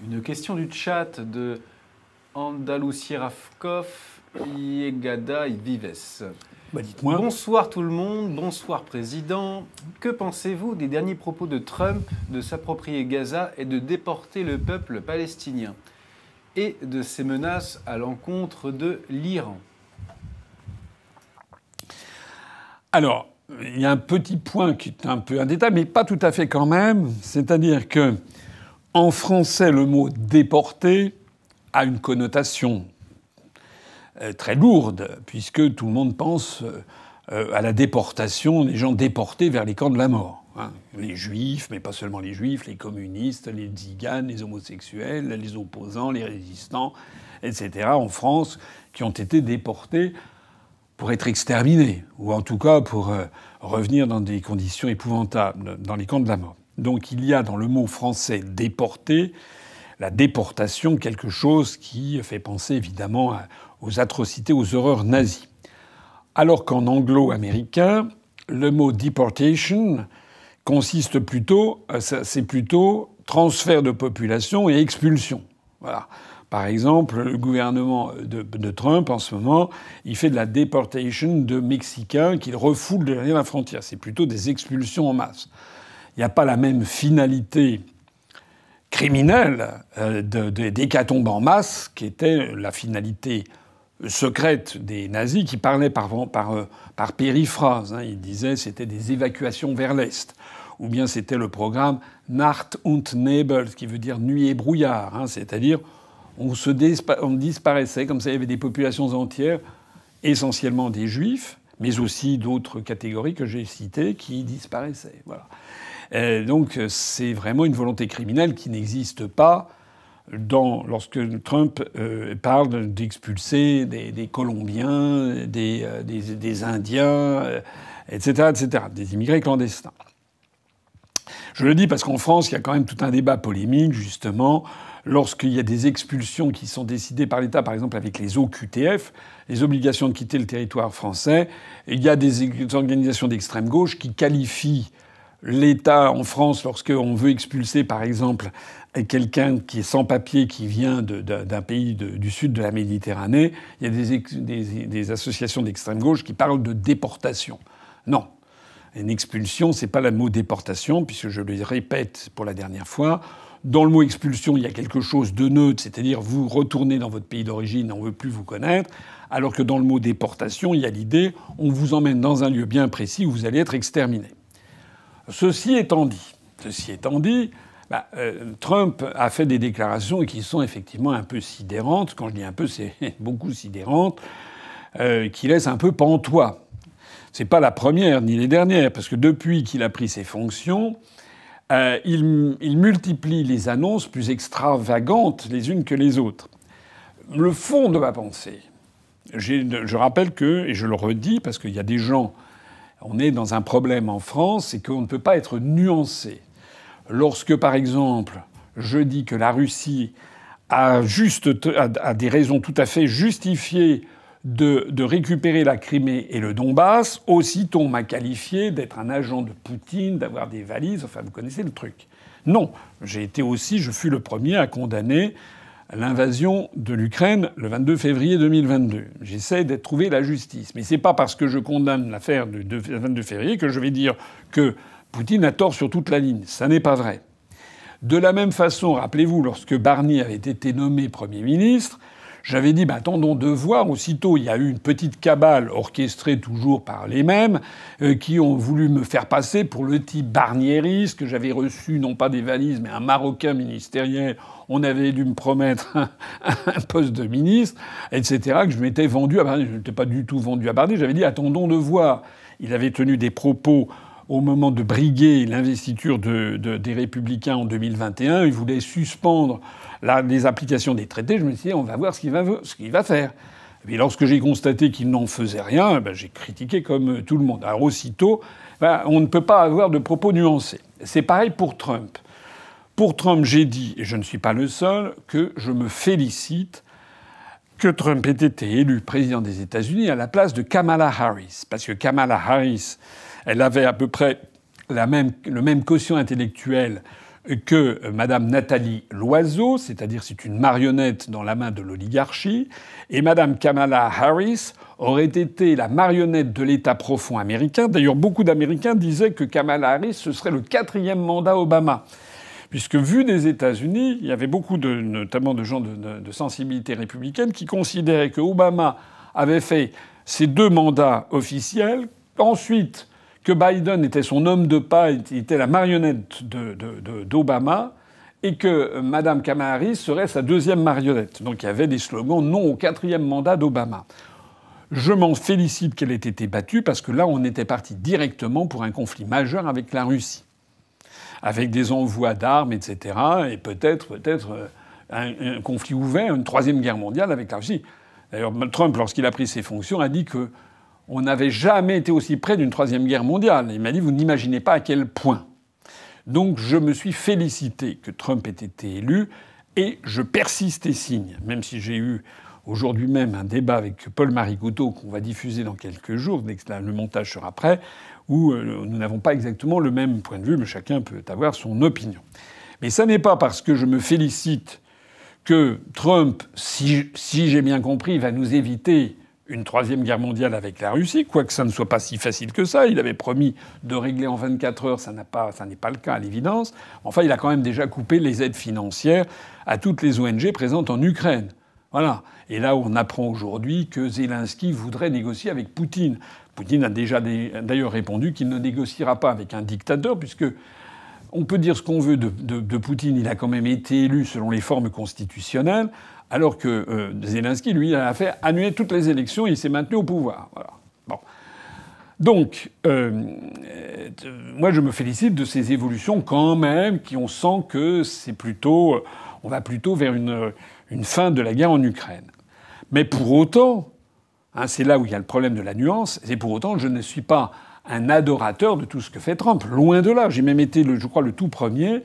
Une question du chat de Andalusierafkov Iegada Vives. Bah, dites-moi. Bonsoir tout le monde, bonsoir Président. Que pensez-vous des derniers propos de Trump de s'approprier Gaza et de déporter le peuple palestinien et de ses menaces à l'encontre de l'Iran? Alors, il y a un petit point qui est un peu un détail, mais pas tout à fait quand même. C'est-à-dire que, en français, le mot déporté a une connotation très lourde, puisque tout le monde pense à la déportation des gens déportés vers les camps de la mort. Hein. Les juifs, mais pas seulement les juifs, les communistes, les tziganes, les homosexuels, les opposants, les résistants, etc., en France, qui ont été déportés pour être exterminés, ou en tout cas pour revenir dans des conditions épouvantables, dans les camps de la mort. Donc il y a dans le mot français déporté, la déportation, quelque chose qui fait penser évidemment aux atrocités, aux horreurs nazies. Alors qu'en anglo-américain, le mot deportation consiste plutôt, c'est plutôt transfert de population et expulsion. Voilà. Par exemple, le gouvernement de Trump, en ce moment, il fait de la deportation de Mexicains qu'il refoule derrière la frontière. C'est plutôt des expulsions en masse. Il n'y a pas la même finalité criminelle d'hécatombe en masse qui était la finalité secrète des nazis qui parlaient par périphrase. Hein. Ils disaient que c'était des évacuations vers l'Est. Ou bien c'était le programme Nacht und Nebel, qui veut dire nuit et brouillard. Hein. C'est-à-dire on disparaissait, comme ça il y avait des populations entières, essentiellement des juifs, mais aussi d'autres catégories que j'ai citées, qui disparaissaient. Voilà. Donc c'est vraiment une volonté criminelle qui n'existe pas lorsque Trump parle d'expulser des Colombiens, des Indiens, etc., etc., des immigrés clandestins. Je le dis parce qu'en France, il y a quand même tout un débat polémique, justement, lorsqu'il y a des expulsions qui sont décidées par l'État, par exemple avec les OQTF, les obligations de quitter le territoire français, il y a des organisations d'extrême gauche qui qualifient l'État en France, lorsqu'on veut expulser, par exemple, quelqu'un qui est sans papier, qui vient d'un pays du sud de la Méditerranée, il y a des associations d'extrême gauche qui parlent de déportation. Non. Une expulsion, c'est pas le mot déportation, puisque je le répète pour la dernière fois. Dans le mot expulsion, il y a quelque chose de neutre, c'est-à-dire vous retournez dans votre pays d'origine, on veut plus vous connaître. Alors que dans le mot déportation, il y a l'idée, on vous emmène dans un lieu bien précis où vous allez être exterminé. Ceci étant dit, Trump a fait des déclarations qui sont effectivement un peu sidérantes. Quand je dis un peu, c'est beaucoup sidérantes, qui laissent un peu pantois. C'est pas la première ni les dernières, parce que depuis qu'il a pris ses fonctions, il multiplie les annonces plus extravagantes les unes que les autres. Le fond de ma pensée, je rappelle que, et je le redis parce qu'il y a des gens, on est dans un problème en France, c'est qu'on ne peut pas être nuancé. Lorsque, par exemple, je dis que la Russie a des raisons tout à fait justifiées de récupérer la Crimée et le Donbass, aussitôt on m'a qualifié d'être un agent de Poutine, d'avoir des valises, enfin vous connaissez le truc. Non, je fus le premier à condamner l'invasion de l'Ukraine le 22 février 2022. J'essaie de trouver la justice. Mais c'est pas parce que je condamne l'affaire du 22 février que je vais dire que Poutine a tort sur toute la ligne. Ça n'est pas vrai. De la même façon, rappelez-vous, lorsque Barnier avait été nommé Premier ministre, j'avais dit, attendons de voir. Aussitôt, il y a eu une petite cabale orchestrée toujours par les mêmes qui ont voulu me faire passer pour le type barniériste, que j'avais reçu non pas des valises, mais un Marocain ministériel. On avait dû me promettre un poste de ministre, etc., que je m'étais vendu à Barnier. Je n'étais pas du tout vendu à Barnier. J'avais dit, attendons de voir. Il avait tenu des propos au moment de briguer l'investiture des Républicains en 2021. Il voulait suspendre les applications des traités. Je me suis dit, on va voir ce qu'il va faire. Et puis lorsque j'ai constaté qu'il n'en faisait rien, j'ai critiqué comme tout le monde. Alors aussitôt, on ne peut pas avoir de propos nuancés. C'est pareil pour Trump. Pour Trump, j'ai dit, et je ne suis pas le seul, que je me félicite que Trump ait été élu président des États-Unis à la place de Kamala Harris. Parce que Kamala Harris, elle avait à peu près le même quotient intellectuel que Madame Nathalie Loiseau, c'est-à-dire c'est une marionnette dans la main de l'oligarchie, et Madame Kamala Harris aurait été la marionnette de l'État profond américain. D'ailleurs, beaucoup d'Américains disaient que Kamala Harris, ce serait le 4e mandat Obama. Puisque, vu des États-Unis, il y avait beaucoup notamment de gens de sensibilité républicaine qui considéraient que Obama avait fait ses 2 mandats officiels, ensuite que Biden était son homme de pas, était la marionnette d'Obama, et que Mme Kamala Harris serait sa 2e marionnette. Donc il y avait des slogans non au 4e mandat d'Obama. Je m'en félicite qu'elle ait été battue, parce que là, on était parti directement pour un conflit majeur avec la Russie, avec des envois d'armes, etc., et peut-être un conflit ouvert, une 3e guerre mondiale avec la Russie. D'ailleurs, Trump, lorsqu'il a pris ses fonctions, a dit que on n'avait jamais été aussi près d'une 3e guerre mondiale. Il m'a dit, vous n'imaginez pas à quel point. Donc je me suis félicité que Trump ait été élu, et je persiste et signe, même si j'ai eu aujourd'hui même un débat avec Paul-Marie Couteau qu'on va diffuser dans quelques jours, dès que le montage sera prêt, où nous n'avons pas exactement le même point de vue, mais chacun peut avoir son opinion. Mais ça n'est pas parce que je me félicite que Trump, si j'ai bien compris, va nous éviter une 3e guerre mondiale avec la Russie, quoique ça ne soit pas si facile que ça. Il avait promis de régler en 24 heures, ça n'est pas le cas à l'évidence. Enfin, il a quand même déjà coupé les aides financières à toutes les ONG présentes en Ukraine. Voilà. Et là, on apprend aujourd'hui que Zelensky voudrait négocier avec Poutine. Poutine a déjà d'ailleurs répondu qu'il ne négociera pas avec un dictateur, puisque on peut dire ce qu'on veut de Poutine, il a quand même été élu selon les formes constitutionnelles, alors que Zelensky, lui, a fait annuler toutes les élections et il s'est maintenu au pouvoir. Voilà. Bon. Donc, moi, je me félicite de ces évolutions quand même, on sent que c'est plutôt, on va plutôt vers une fin de la guerre en Ukraine. Mais pour autant, c'est là où il y a le problème de la nuance, et pour autant, je ne suis pas un adorateur de tout ce que fait Trump. Loin de là. J'ai même été, je crois, le tout premier,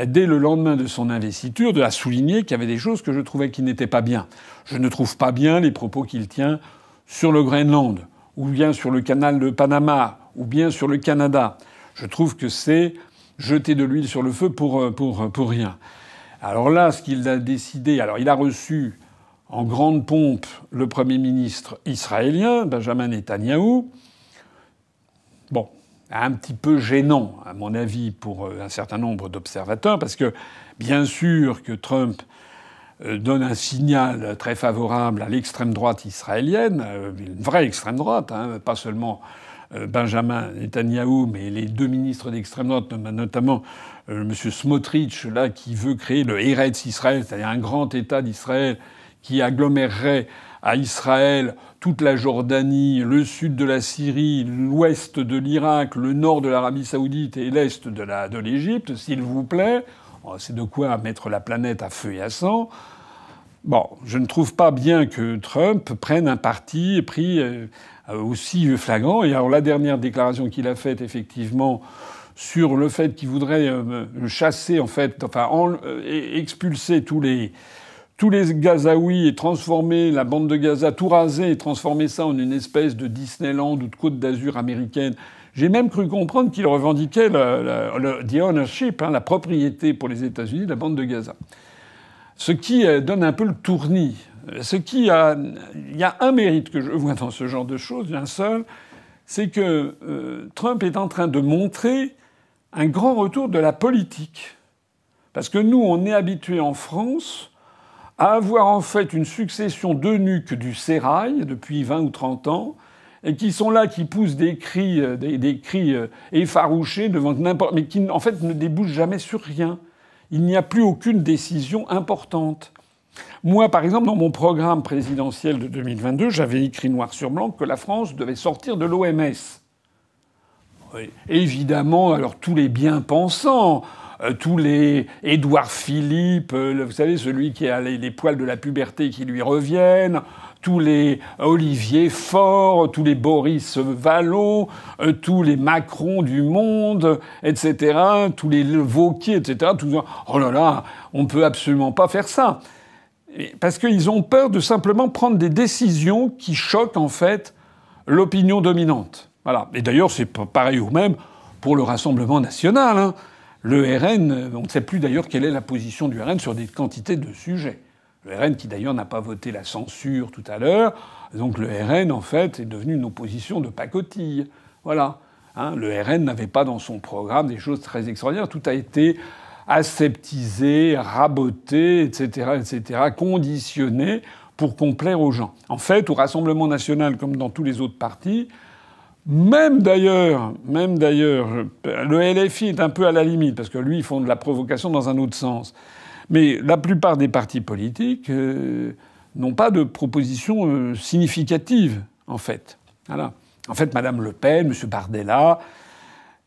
dès le lendemain de son investiture, à souligner qu'il y avait des choses que je trouvais qui n'étaient pas bien. Je ne trouve pas bien les propos qu'il tient sur le Groenland, ou bien sur le canal de Panama, ou bien sur le Canada. Je trouve que c'est jeter de l'huile sur le feu pour rien. Alors là, ce qu'il a décidé... Alors il a reçu en grande pompe le Premier ministre israélien, Benjamin Netanyahou. Bon, un petit peu gênant, à mon avis, pour un certain nombre d'observateurs, parce que, bien sûr, que Trump donne un signal très favorable à l'extrême droite israélienne, une vraie extrême droite, pas seulement Benjamin Netanyahou, mais les 2 ministres d'extrême droite, notamment M. Smotrich, là, qui veut créer le Eretz Israël, c'est-à-dire un grand État d'Israël qui agglomérerait à Israël toute la Jordanie, le sud de la Syrie, l'ouest de l'Irak, le nord de l'Arabie saoudite et l'est de l'Égypte, s'il vous plaît. C'est de quoi mettre la planète à feu et à sang. Bon, je ne trouve pas bien que Trump prenne un parti pris aussi flagrant. Et alors la dernière déclaration qu'il a faite, effectivement, sur le fait qu'il voudrait chasser, en fait, enfin expulser tous les Gazaouis et transformer la bande de Gaza, tout raser et transformer ça en une espèce de Disneyland ou de Côte d'Azur américaine. J'ai même cru comprendre qu'il revendiquait the ownership, la propriété pour les États-Unis de la bande de Gaza. Ce qui donne un peu le tournis. Il y a un mérite que je vois dans ce genre de choses, un seul, c'est que Trump est en train de montrer un grand retour de la politique. Parce que nous, on est habitués en France à avoir en fait une succession d'eunuques du sérail depuis 20 ou 30 ans, et qui sont là, qui poussent des cris effarouchés devant n'importe... mais qui, en fait, ne débouchent jamais sur rien. Il n'y a plus aucune décision importante. Moi, par exemple, dans mon programme présidentiel de 2022, j'avais écrit noir sur blanc que la France devait sortir de l'OMS. Oui. Évidemment, alors tous les bien-pensants... tous les Édouard Philippe, vous savez, celui qui a les poils de la puberté qui lui reviennent, tous les Olivier Faure, tous les Boris Vallon, tous les Macron du monde, etc., tous les Wauquiez, etc. Oh là là, on ne peut absolument pas faire ça. Parce qu'ils ont peur de simplement prendre des décisions qui choquent, en fait, l'opinion dominante. Voilà. Et d'ailleurs, c'est pareil ou même pour le Rassemblement national, Le RN, on ne sait plus d'ailleurs quelle est la position du RN sur des quantités de sujets. Le RN qui d'ailleurs n'a pas voté la censure tout à l'heure. Donc le RN, en fait, est devenu une opposition de pacotille. Voilà. Hein, le RN n'avait pas dans son programme des choses très extraordinaires. Tout a été aseptisé, raboté, etc., conditionné pour complaire aux gens. En fait, au Rassemblement national, comme dans tous les autres partis, même d'ailleurs, le LFI est un peu à la limite, parce que lui, ils font de la provocation dans un autre sens. Mais la plupart des partis politiques n'ont pas de propositions significatives, en fait. Voilà. En fait, Mme Le Pen, M. Bardella,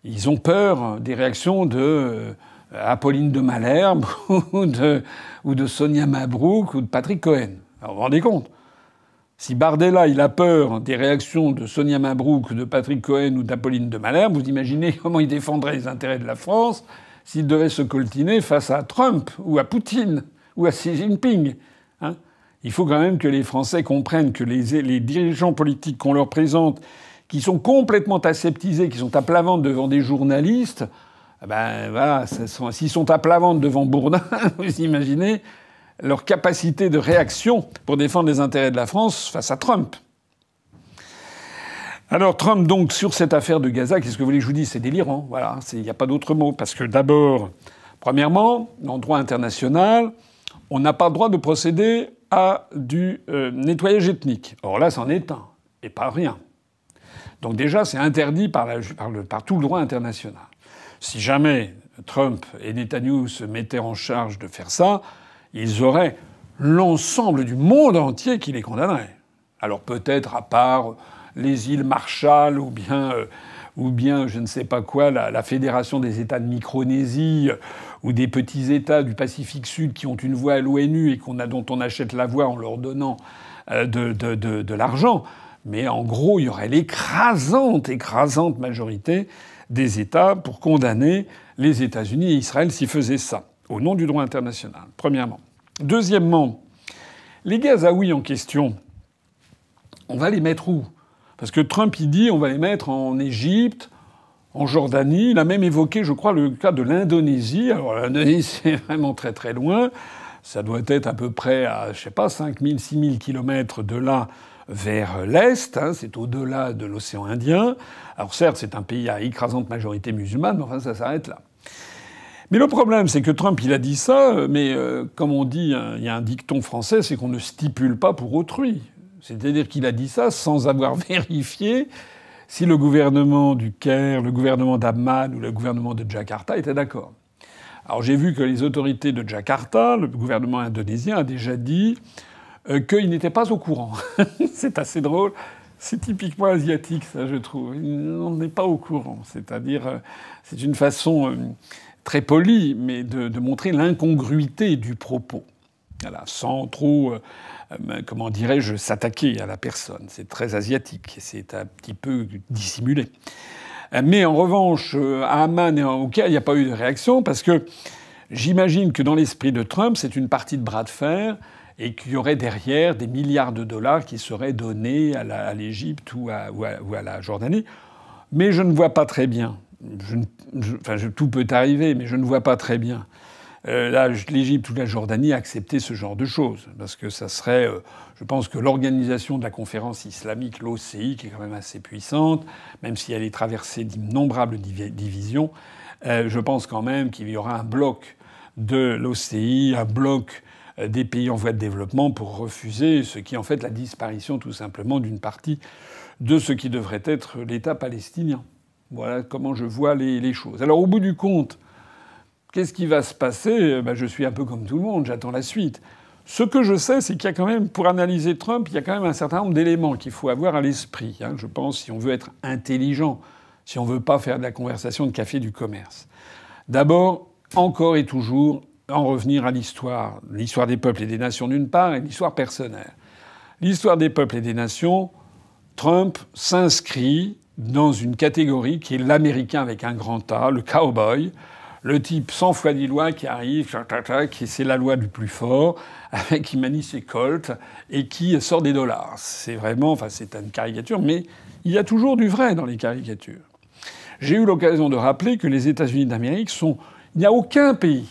ils ont peur des réactions de Apolline de Malherbe ou de Sonia Mabrouk ou de Patrick Cohen. Alors, vous vous rendez compte ? Si Bardella, il a peur des réactions de Sonia Mabrouk, de Patrick Cohen ou d'Apolline de Malherbe, vous imaginez comment il défendrait les intérêts de la France s'il devait se coltiner face à Trump ou à Poutine ou à Xi Jinping. Hein ? Il faut quand même que les Français comprennent que les dirigeants politiques qu'on leur présente, qui sont complètement aseptisés, qui sont à plat ventre devant des journalistes, ben voilà, s'ils sont à plat ventre devant Bourdin, vous imaginez leur capacité de réaction pour défendre les intérêts de la France face à Trump. Alors Trump, donc, sur cette affaire de Gaza, qu'est-ce que vous voulez que je vous dise ? C'est délirant, voilà, il n'y a pas d'autre mot. Parce que d'abord, premièrement, dans le droit international, on n'a pas le droit de procéder à du nettoyage ethnique. Or là, c'en est un, et pas rien. Donc déjà, c'est interdit par tout le droit international. Si jamais Trump et Netanyahou se mettaient en charge de faire ça, ils auraient l'ensemble du monde entier qui les condamnerait. Alors peut-être à part les îles Marshall ou bien je ne sais pas quoi, la Fédération des États de Micronésie ou des petits États du Pacifique Sud qui ont une voix à l'ONU et dont on achète la voix en leur donnant de l'argent. Mais en gros, il y aurait l'écrasante majorité des États pour condamner les États-Unis et Israël s'ils faisaient ça, au nom du droit international, premièrement. Deuxièmement, les Gazaouis en question, on va les mettre où ? Parce que Trump, il dit on va les mettre en Égypte, en Jordanie. Il a même évoqué, je crois, le cas de l'Indonésie. Alors l'Indonésie, c'est vraiment très très loin. Ça doit être à peu près à, je sais pas, 5 000, 6 000 kilomètres de là vers l'Est. Hein, c'est au-delà de l'océan Indien. Alors certes, c'est un pays à écrasante majorité musulmane, mais enfin, ça s'arrête là. Mais le problème, c'est que Trump, il a dit ça, mais comme on dit, il y a un dicton français, c'est qu'on ne stipule pas pour autrui. C'est-à-dire qu'il a dit ça sans avoir vérifié si le gouvernement du Caire, le gouvernement d'Amman ou le gouvernement de Jakarta étaient d'accord. Alors j'ai vu que les autorités de Jakarta, le gouvernement indonésien, a déjà dit qu'ils n'étaient pas au courant. C'est assez drôle. C'est typiquement asiatique, ça, je trouve. On n'est pas au courant. C'est-à-dire, c'est une façon très polie, mais de montrer l'incongruité du propos. Voilà, sans trop, comment dirais-je, s'attaquer à la personne. C'est très asiatique. C'est un petit peu dissimulé. Mais en revanche, à Amman et au Caire, il n'y a pas eu de réaction parce que j'imagine que dans l'esprit de Trump, c'est une partie de bras de fer et qu'il y aurait derrière des milliards de dollars qui seraient donnés à l'Égypte ou à la Jordanie. Mais je ne vois pas très bien. Tout peut arriver, mais je ne vois pas très bien l'Égypte ou la Jordanie accepter ce genre de choses. Parce que ça serait... je pense que l'organisation de la conférence islamique, l'OCI, qui est quand même assez puissante, même si elle est traversée d'innombrables divisions, je pense quand même qu'il y aura un bloc de l'OCI, un bloc des pays en voie de développement pour refuser ce qui est en fait la disparition tout simplement d'une partie de ce qui devrait être l'État palestinien. Voilà comment je vois les choses. Alors au bout du compte, qu'est-ce qui va se passer ? Je suis un peu comme tout le monde, j'attends la suite. Ce que je sais, c'est qu'il y a quand même, pour analyser Trump, il y a quand même un certain nombre d'éléments qu'il faut avoir à l'esprit. Je pense, si on veut être intelligent, si on veut pas faire de la conversation de café du commerce. D'abord, encore et toujours, en revenir à l'histoire des peuples et des nations d'une part, et l'histoire personnelle. L'histoire des peuples et des nations, Trump s'inscrit dans une catégorie qui est l'Américain avec un grand A, le cowboy, le type sans foi ni loi qui arrive, qui c'est la loi du plus fort, qui manie ses colts et qui sort des dollars. C'est vraiment, c'est une caricature, mais il y a toujours du vrai dans les caricatures. J'ai eu l'occasion de rappeler que les États-Unis d'Amérique sont Il n'y a aucun pays,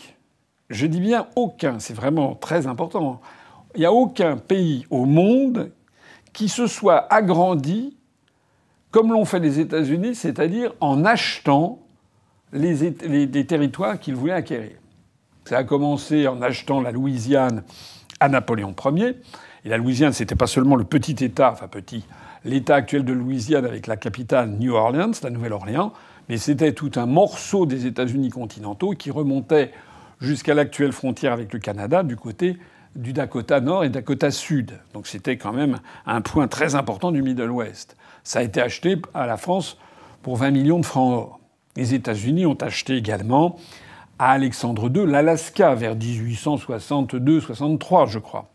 je dis bien aucun, c'est vraiment très important, il n'y a aucun pays au monde qui se soit agrandi comme l'ont fait les États-Unis, c'est-à-dire en achetant des territoires qu'ils voulaient acquérir. Ça a commencé en achetant la Louisiane à Napoléon Ier. Et la Louisiane, c'était pas seulement le petit État, enfin petit, l'État actuel de Louisiane avec la capitale New Orleans, la Nouvelle-Orléans, mais c'était tout un morceau des États-Unis continentaux qui remontait jusqu'à l'actuelle frontière avec le Canada du côté du Dakota Nord et Dakota Sud. Donc c'était quand même un point très important du Middle West. Ça a été acheté à la France pour 20 millions de francs or. Les États-Unis ont acheté également à Alexandre II l'Alaska vers 1862-63, je crois.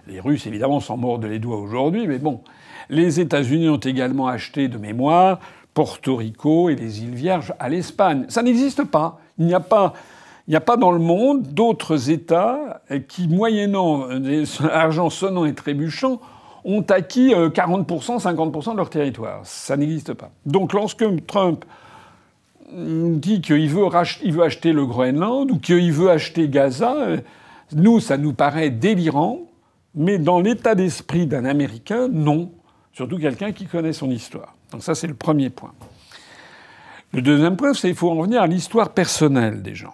Les Russes, évidemment, s'en mordent les doigts aujourd'hui, mais bon. Les États-Unis ont également acheté de mémoire Porto Rico et les îles Vierges à l'Espagne. Ça n'existe pas. Il n'y a pas dans le monde d'autres États qui, moyennant argent sonnant et trébuchant, ont acquis 40%, 50% de leur territoire. Ça n'existe pas. Donc lorsque Trump dit qu'il veut acheter le Groenland ou qu'il veut acheter Gaza, nous, ça nous paraît délirant, mais dans l'état d'esprit d'un Américain, non. Surtout quelqu'un qui connaît son histoire. Donc ça, c'est le premier point. Le deuxième point, c'est qu'il faut en venir à l'histoire personnelle des gens.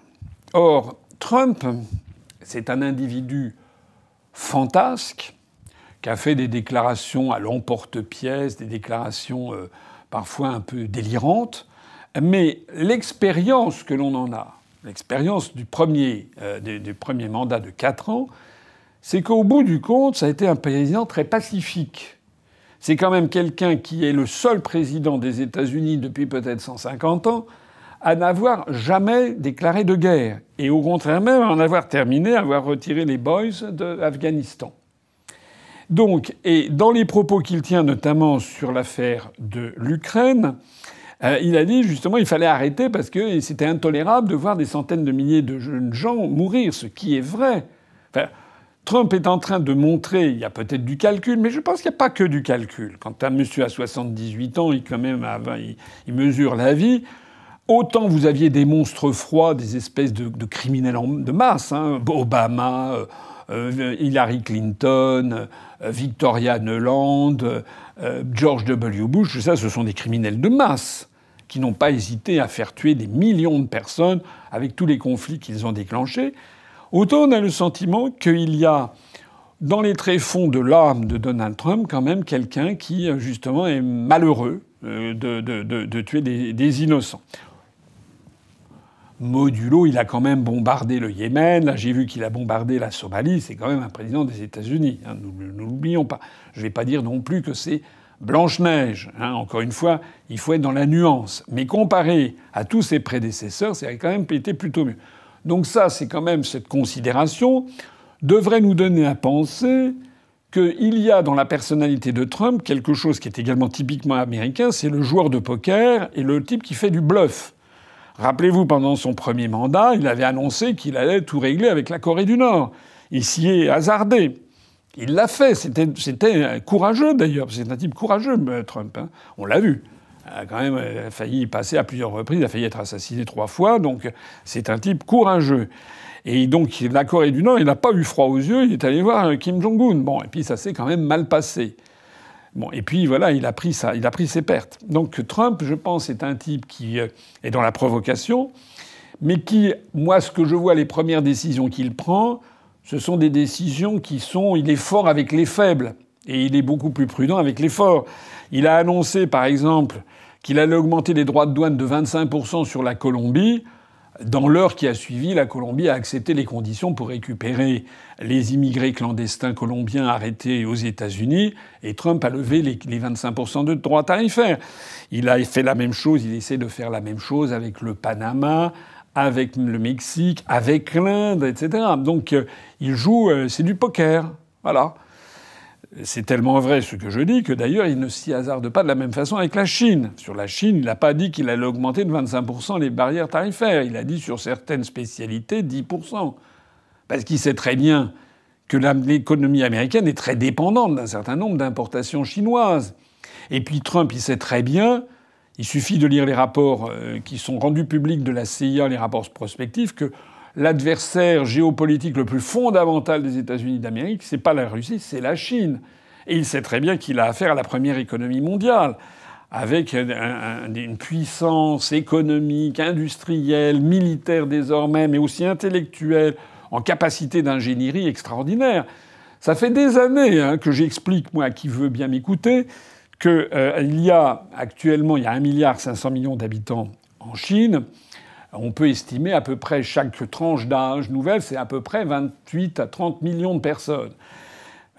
Or, Trump, c'est un individu fantasque qui a fait des déclarations à l'emporte-pièce, des déclarations parfois un peu délirantes, mais l'expérience que l'on en a, l'expérience du premier mandat de 4 ans, c'est qu'au bout du compte, ça a été un président très pacifique. C'est quand même quelqu'un qui est le seul président des États-Unis depuis peut-être 150 ans à n'avoir jamais déclaré de guerre. Et au contraire même, à en avoir terminé, à avoir retiré les boys d'Afghanistan. Donc, et dans les propos qu'il tient, notamment sur l'affaire de l'Ukraine, il a dit justement qu'il fallait arrêter parce que c'était intolérable de voir des centaines de milliers de jeunes gens mourir, ce qui est vrai. Enfin, Trump est en train de montrer, il y a peut-être du calcul, mais je pense qu'il n'y a pas que du calcul. Quand un monsieur à 78 ans, il mesure la vie. Autant vous aviez des monstres froids, des espèces de criminels de masse, hein, Obama, Hillary Clinton, Victoria Nuland, George W. Bush, tout ça, ce sont des criminels de masse qui n'ont pas hésité à faire tuer des millions de personnes avec tous les conflits qu'ils ont déclenchés. Autant on a le sentiment qu'il y a dans les tréfonds de l'âme de Donald Trump quand même quelqu'un qui justement est malheureux de tuer des innocents. Modulo, il a quand même bombardé le Yémen. Là, j'ai vu qu'il a bombardé la Somalie. C'est quand même un président des États-Unis. Hein, nous l'oublions pas. Je ne vais pas dire non plus que c'est Blanche-Neige. Hein. Encore une fois, il faut être dans la nuance. Mais comparé à tous ses prédécesseurs, ça a quand même été plutôt mieux. Donc ça, c'est quand même cette considération devrait nous donner à penser qu'il y a dans la personnalité de Trump quelque chose qui est également typiquement américain, c'est le joueur de poker et le type qui fait du bluff. Rappelez-vous, pendant son premier mandat, il avait annoncé qu'il allait tout régler avec la Corée du Nord. Il s'y est hasardé. Il l'a fait. C'était courageux, d'ailleurs. C'est un type courageux, Trump. Hein. On l'a vu. Il a quand même failli y passer à plusieurs reprises. Il a failli être assassiné 3 fois. Donc, c'est un type courageux. Et donc, la Corée du Nord, il n'a pas eu froid aux yeux. Il est allé voir Kim Jong-un. Bon, et puis ça s'est quand même mal passé. Bon, et puis voilà, il a pris ses pertes. Donc Trump, je pense, est un type qui est dans la provocation, mais qui, moi, ce que je vois, les premières décisions qu'il prend, ce sont des décisions il est fort avec les faibles, et il est beaucoup plus prudent avec les forts. Il a annoncé, par exemple, qu'il allait augmenter les droits de douane de 25% sur la Colombie. Dans l'heure qui a suivi, la Colombie a accepté les conditions pour récupérer les immigrés clandestins colombiens arrêtés aux États-Unis, et Trump a levé les 25% de droits tarifaires. Il a fait la même chose, il essaie de faire la même chose avec le Panama, avec le Mexique, avec l'Inde, etc. Donc il joue, c'est du poker. Voilà. C'est tellement vrai ce que je dis que d'ailleurs il ne s'y hasarde pas de la même façon avec la Chine. Sur la Chine, il n'a pas dit qu'il allait augmenter de 25% les barrières tarifaires. Il a dit sur certaines spécialités 10%. Parce qu'il sait très bien que l'économie américaine est très dépendante d'un certain nombre d'importations chinoises. Et puis Trump, il sait très bien, Il suffit de lire les rapports qui sont rendus publics de la CIA, les rapports prospectifs, que l'adversaire géopolitique le plus fondamental des États-Unis d'Amérique, c'est pas la Russie, c'est la Chine. Et il sait très bien qu'il a affaire à la première économie mondiale, avec une puissance économique, industrielle, militaire désormais, mais aussi intellectuelle, en capacité d'ingénierie extraordinaire. Ça fait des années que j'explique, moi, à qui veut bien m'écouter, qu'il y a actuellement 1,5 milliard d'habitants en Chine. On peut estimer à peu près chaque tranche d'âge nouvelle, c'est à peu près 28 à 30 millions de personnes.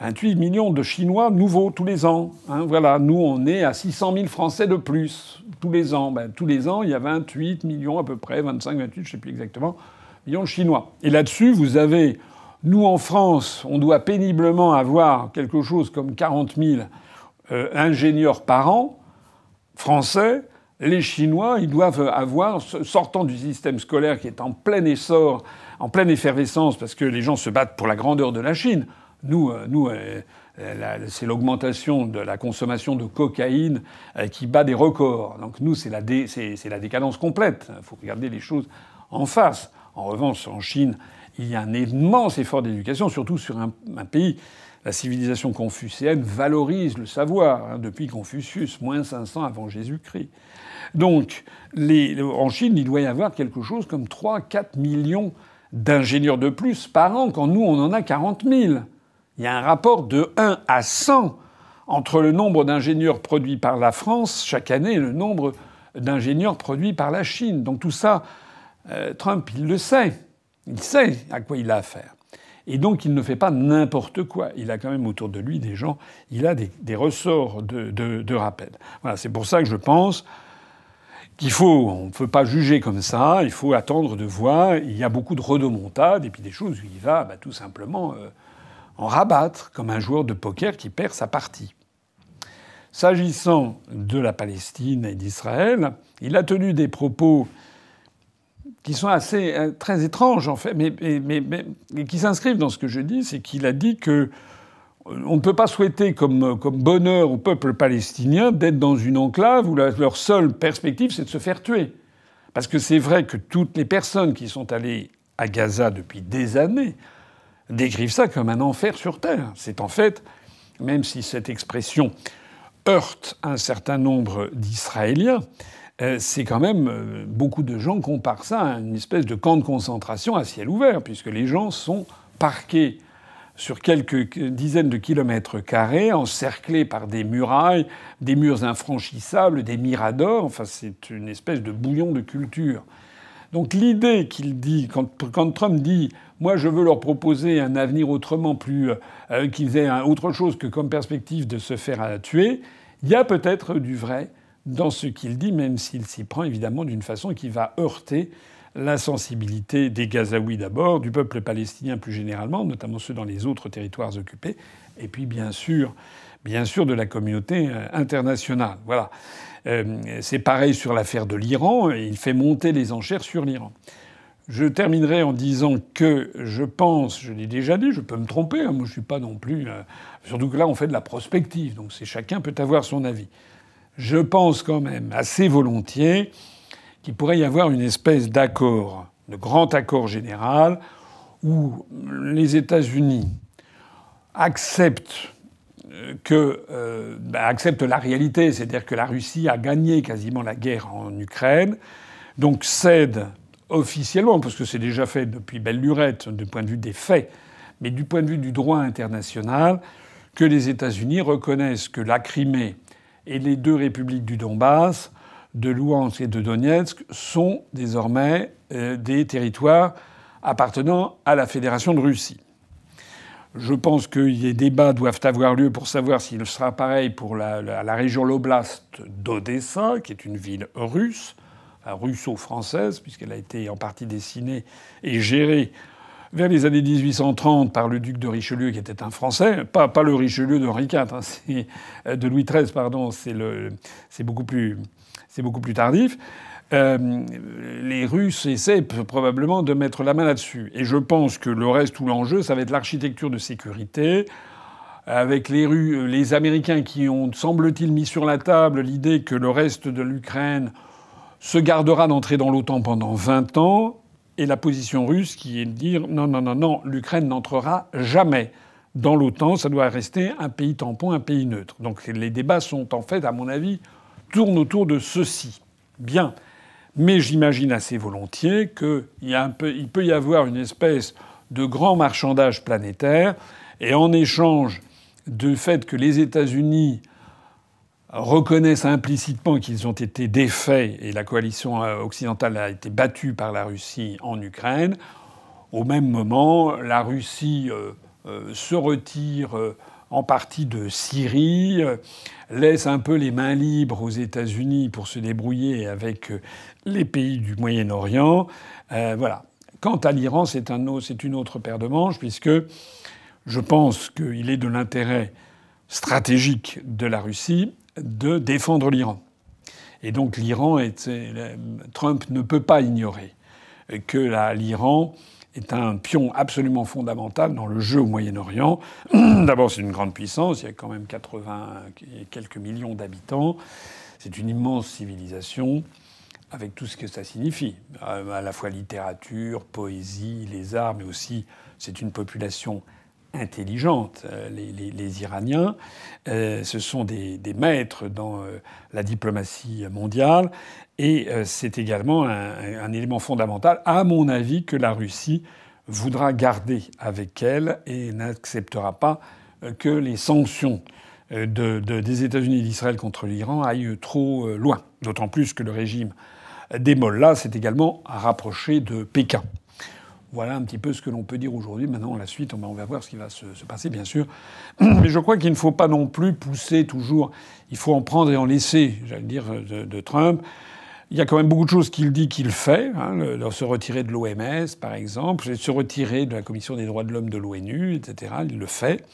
28 millions de Chinois nouveaux tous les ans. Voilà, nous, on est à 600 000 Français de plus tous les ans. Tous les ans, il y a 28 millions à peu près, 25, 28, je ne sais plus exactement, millions de Chinois. Et là-dessus, vous avez, nous en France, on doit péniblement avoir quelque chose comme 40 000 ingénieurs par an, français. Les Chinois, ils doivent avoir, sortant du système scolaire qui est en plein essor, en pleine effervescence, parce que les gens se battent pour la grandeur de la Chine. Nous, c'est l'augmentation de la consommation de cocaïne qui bat des records. Donc nous, c'est la décadence complète. Il faut regarder les choses en face. En revanche, en Chine, il y a un immense effort d'éducation, surtout sur un pays. La civilisation confucéenne valorise le savoir, depuis Confucius, moins 500 avant Jésus-Christ. Donc, en Chine, il doit y avoir quelque chose comme 3-4 millions d'ingénieurs de plus par an, quand nous, on en a 40 000. Il y a un rapport de 1 à 100 entre le nombre d'ingénieurs produits par la France chaque année et le nombre d'ingénieurs produits par la Chine. Donc tout ça, Trump, il le sait. Il sait à quoi il a affaire. Et donc, il ne fait pas n'importe quoi. Il a quand même autour de lui des gens, il a des ressorts de rappel. Voilà, c'est pour ça que je pense on ne peut pas juger comme ça, il faut attendre de voir. Il y a beaucoup de rodomontades et puis des choses où il va tout simplement en rabattre, comme un joueur de poker qui perd sa partie. S'agissant de la Palestine et d'Israël, il a tenu des propos qui sont très étranges, en fait, mais qui s'inscrivent dans ce que je dis, c'est qu'il a dit que on ne peut pas souhaiter comme bonheur au peuple palestinien d'être dans une enclave où leur seule perspective, c'est de se faire tuer. Parce que c'est vrai que toutes les personnes qui sont allées à Gaza depuis des années décrivent ça comme un enfer sur Terre. C'est en fait, même si cette expression heurte un certain nombre d'Israéliens, c'est quand même beaucoup de gens comparent ça à une espèce de camp de concentration à ciel ouvert, puisque les gens sont parqués sur quelques dizaines de kilomètres carrés, encerclés par des murailles, des murs infranchissables, des miradors. Enfin, c'est une espèce de bouillon de culture. Donc l'idée qu'il dit, quand Trump dit « moi, je veux leur proposer un avenir autrement, qu'ils aient autre chose que comme perspective de se faire tuer », il y a peut-être du vrai dans ce qu'il dit, même s'il s'y prend évidemment d'une façon qui va heurter la sensibilité des Gazaouis d'abord, du peuple palestinien plus généralement, notamment ceux dans les autres territoires occupés, et puis bien sûr de la communauté internationale. Voilà. C'est pareil sur l'affaire de l'Iran, et il fait monter les enchères sur l'Iran. Je terminerai en disant que je pense, je l'ai déjà dit, je peux me tromper, moi je suis pas non plus... surtout que là on fait de la prospective, donc chacun peut avoir son avis. Je pense quand même assez volontiers qu'il pourrait y avoir une espèce d'accord, de grand accord général, où les États-Unis acceptent la réalité, c'est-à-dire que la Russie a gagné quasiment la guerre en Ukraine, donc cède officiellement, parce que c'est déjà fait depuis belle lurette du point de vue des faits, mais du point de vue du droit international, que les États-Unis reconnaissent que la Crimée et les deux républiques du Donbass, de Louhansk et de Donetsk, sont désormais des territoires appartenant à la Fédération de Russie. Je pense que les débats doivent avoir lieu pour savoir s'il sera pareil pour la région l'oblast d'Odessa, qui est une ville russe, russo-française, puisqu'elle a été en partie dessinée et gérée vers les années 1830 par le duc de Richelieu, qui était un Français, pas le Richelieu de Henri IV, c'est de Louis XIII, pardon, c'est beaucoup plus tardif. Les Russes essaient probablement de mettre la main là-dessus. Et je pense que le reste, tout l'enjeu, ça va être l'architecture de sécurité, avec les Américains qui ont, semble-t-il, mis sur la table l'idée que le reste de l'Ukraine se gardera d'entrer dans l'OTAN pendant 20 ans, et la position russe qui est de dire non, l'Ukraine n'entrera jamais dans l'OTAN, ça doit rester un pays tampon, un pays neutre. Donc les débats sont en fait, à mon avis, tournent autour de ceci. Bien. Mais j'imagine assez volontiers qu'il peut y avoir une espèce de grand marchandage planétaire, et en échange du fait que les États-Unis reconnaissent implicitement qu'ils ont été défaits et la coalition occidentale a été battue par la Russie en Ukraine, au même moment, la Russie se retire en partie de Syrie, laisse un peu les mains libres aux États-Unis pour se débrouiller avec les pays du Moyen-Orient. Voilà. Quant à l'Iran, c'est une autre paire de manches, puisque je pense qu'il est de l'intérêt stratégique de la Russie de défendre l'Iran. Et donc Trump ne peut pas ignorer que l'Iran est un pion absolument fondamental dans le jeu au Moyen-Orient. D'abord, c'est une grande puissance, il y a quand même 80 et quelques millions d'habitants. C'est une immense civilisation, avec tout ce que ça signifie. À la fois littérature, poésie, les arts, mais aussi c'est une population intelligente. Les Iraniens, ce sont des maîtres dans la diplomatie mondiale. Et c'est également un élément fondamental, à mon avis, que la Russie voudra garder avec elle et n'acceptera pas que les sanctions des États-Unis et d'Israël contre l'Iran aillent trop loin. D'autant plus que le régime des mollahs s'est également rapproché de Pékin. Voilà un petit peu ce que l'on peut dire aujourd'hui. Maintenant, la suite, on va voir ce qui va se passer, bien sûr. Mais je crois qu'il ne faut pas non plus pousser toujours. Il faut en prendre et en laisser, j'allais dire, de Trump. Il y a quand même beaucoup de choses qu'il dit qu'il fait. Se retirer de l'OMS, par exemple, se retirer de la Commission des droits de l'homme de l'ONU, etc. Il le fait.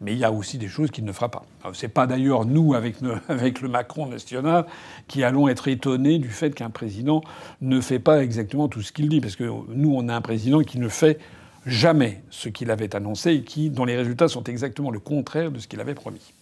Mais il y a aussi des choses qu'il ne fera pas. C'est pas d'ailleurs nous, avec le Macron national, qui allons être étonnés du fait qu'un président ne fait pas exactement tout ce qu'il dit. Parce que nous, on a un président qui ne fait jamais ce qu'il avait annoncé et dont les résultats sont exactement le contraire de ce qu'il avait promis.